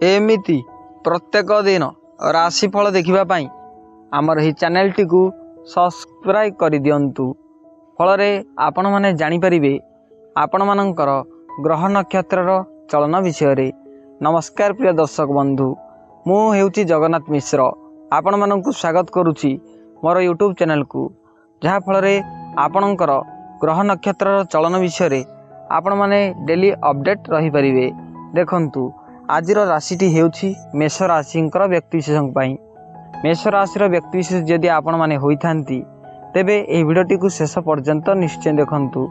एमिति प्रत्येक दिन राशिफल देखिबा पाई आमर ही चैनल को सब्सक्राइब कर दियंतु। फल आपण माने जानि परिबे आपण मानकर ग्रह नक्षत्र चलन विषय। नमस्कार प्रिय दर्शक बंधु, मु हेउची जगन्नाथ मिश्र आपण मानकु स्वागत करुछि मोर यूट्यूब चैनल को, जहा फल आपणकर ग्रह नक्षत्र चलन विषय आपण माने डेली अपडेट रही परिबे। देखंतु आजिर राशिटी हेउछि मेष राशिंकर व्यक्तिविशेष पाई। मेष राशि व्यक्तिविशेष जदि आपण माने होइथांती तेबे एही भिडियोटी को शेष पर्यंत निश्चय देखंतु,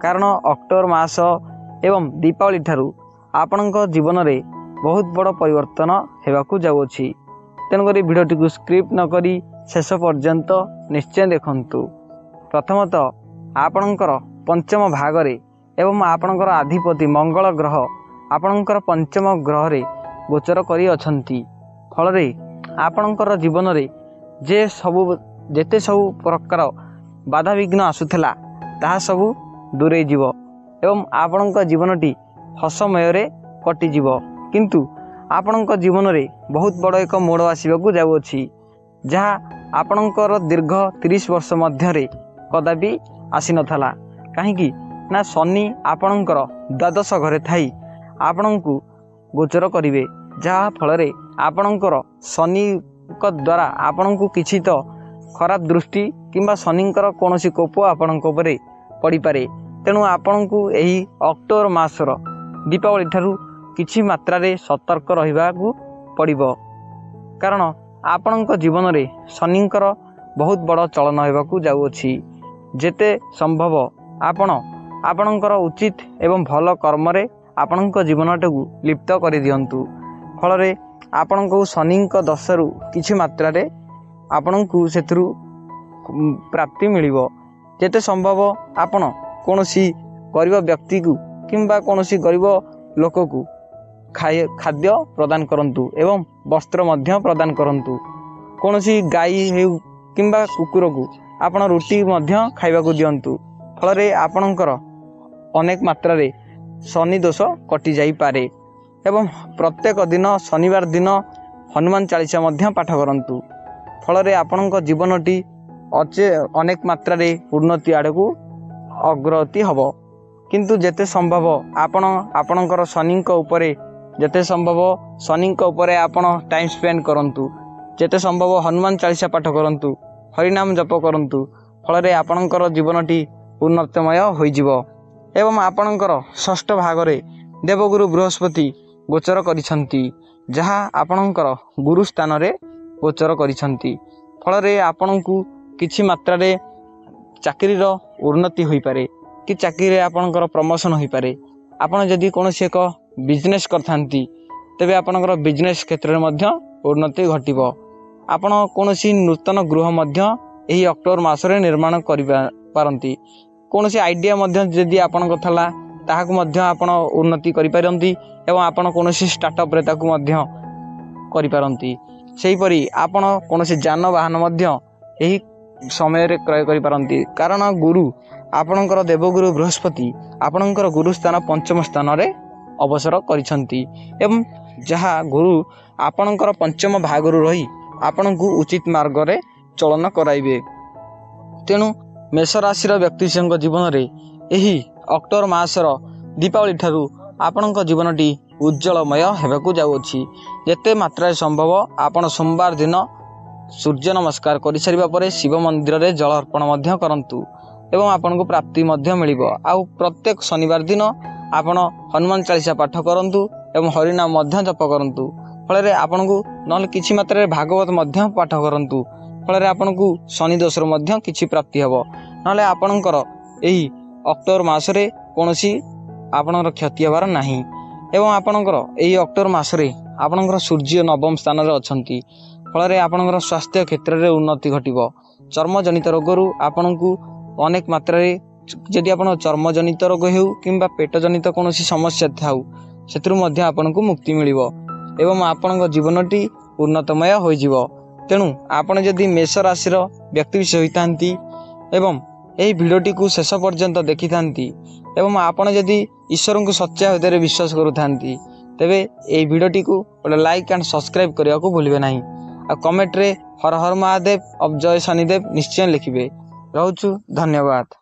कारण अक्टोबर मास एवं दीपावली ठारू आपणक जीवन रे बहुत बड़ परिवर्तन हेबाकू जाउछि। तेणुकरी भिडियोटी को स्क्रिप्ट न करी शेष पर्यंत निश्चय देखंतु। प्रथमतः आपणकर पंचम भागरे एवं आपणकर अधिपति मंगल ग्रह आपणकर पंचम ग्रह रे गोचर करी अछंती। फल रे आपणकर जीवन रे जेते सबु प्रकार बाधा विघ्न आसुथला ताहा सबु दूरे जीव एवं आपणक जीवनटी हसमय रे कटि जीव। किंतु आपणक जीवन रे बहुत बड़ एक मोड़ आसीबाकू जाउछि, जहा आपणकर दीर्घ 30 वर्ष मध्य रे कदापि आसी नथला। काहेकि ना शनि आपणकर द्वादश घरे थाई आपणकू गोचर करिवे, जहा फल रे आपणकर शनि द्वारा आपणकू किछि तो खराब दृष्टि किंबा शनिंकर कोनोसी कोप आपणक उपरे पड़ी पारे। तेणु आपणकू एही अक्टोबर मासर दीपावली ठारू किछि मात्रा रे सतर्क रहिबाकू पड़िबो, कारण आपणक जीवन रे शनिंकर बहुत बड़ चलन हेबाकू जाउछि। जेते संभव आपणकर उचित एवं भल कर्म रे आपणक जीवनटाକୁ लिप्त कर दियंतु। फल रे आपणको शनिंक दशरु किछि मात्रा रे आपणकू सेथरु प्राप्ति मिलिबो। जेते संभव आपण कोनोसी गरीब व्यक्ति को किंबा कोनोसी गरीब लोक को खाद्य प्रदान करंतु एवं वस्त्र मध्य प्रदान करंतु। कोनोसी गाई हेउ किंबा कुकुर को आपण रोटी मध्य खाइबा को दियंतु। फल रे आपणकर अनेक मात्रा रे शनि दोष कटि जाई पारे। एवं प्रत्येक दिन शनिवार दिन हनुमान चालीसा मध्य पाठ करंतु। फल रे आपणक जीवनटी अनेक मात्रा रे उन्नति आड़कू अग्रगति हबो। किंतु जेते संभव आपणकर शनिंक उपरे जेते संभव शनिंक उपरे आपण टाइम स्पेंड करंतु। जेते संभव हनुमान चालीसा पाठ करंतु, हरिनाम जप करंतु। फल रे आपणकर जीवनटी उन्नतमय होई जिवो। एवं आपणकर षष्ठ भागरे देवगुरु बृहस्पति गोचर करिसंती, जहा आपणकर गुरु स्थान रे गोचर करिसंती। फल रे आपणकू किछि मात्रा रे चाकरी रो उन्नति होई पारे कि चाकरी रे आपणकर प्रमोशन होई पारे। आपण जदि कोनोसी एक बिजनेस करथांती तेबे आपणकर बिजनेस क्षेत्र रे मध्य उन्नति घटिबो। आपण कोनोसी नूतन गृह मध्य एही अक्टोबर मास रे निर्माण करि पारंती। कोनोसी आइडिया मध्य जदि आपणक थला ताहाकू मध्य आपण उन्नति करि पारंती एवं आपण कोनोसी स्टार्टअप रे ताकू मध्य करि पारंती। सेही परि आपण कोनोसी जानवाहन मध्य एही समय रे क्रय करि पारंती, कारण गुरु आपणकर देवगुरु बृहस्पति आपणकर गुरु स्थान पंचम स्थान रे अवसर करिसंती। एवं जहा गुरु आपणकर पंचम भागरु रही आपणकू उचित मार्ग रे चलन कराइबे। तेणु मेष राशि व्यक्तिविशेष जीवन रे एही अक्टोबर मासर दीपावली ठारू आपणक जीवनटी उज्जवलमय हेबाकू जाउछि। जेते मात्रा संभव आपण सोमवार दिन सूर्य नमस्कार करि सारिबा परे शिव मंदिर रे जल अर्पण मध्य करंतु एवं आपनको प्राप्ति मध्य मिलिबो। आउ प्रत्येक शनिवार दिन आपण हनुमान चालीसा पाठ करंतु एवं हरिनाम मध्य जप करंतु। फल रे आपनको नल किछि मात्रा रे भागवत मध्य पाठ करंतु। फल रे आपनको शनि दोषर मध्य किछि प्राप्ति हबो। नले आपणकर एही अक्टोबर मास रे कोनोसी आपणकर क्षति हबार नाही। एवं आपणकर एही अक्टोबर मास रे आपणकर सूर्य नवम स्थान रे अछंती। फल रे आपणकर स्वास्थ्य क्षेत्र रे उन्नति घटिबो। चर्म जनित रोगरु आपणकू अनेक मात्रा रे जदि आपण चर्म जनित रोग हेउ किंबा पेट जनित कोनोसी समस्या थाउ सेतरु मध्य आपणकू मुक्ति मिलिबो एवं आपणक जीवनटी उन्नतमय होई जिवो। तेणु आपण जदि मेष राशि व्यक्तिविशेष होइतांती एवं एही भिडियोटी को शेष पर्यंत देखि थांती एवं आपण जदि ईश्वर को सच्चा हृदय विश्वास करूथांती ତେବେ ଏହି ଭିଡ଼ିଓଟିକୁ ଗୋଟେ ଲାଇକ୍ ଆଣ୍ଡ ସବସ୍କ୍ରାଇବ୍ କରିବାକୁ ଭୁଲିବେ ନାହିଁ। ଆଉ କମେଣ୍ଟରେ ହର ହର ମହାଦେବ ଅବ ଜୟ ଶନିଦେବ ନିଶ୍ଚୟ ଲେଖିବେ। ରହୁଛୁ, ଧନ୍ୟବାଦ।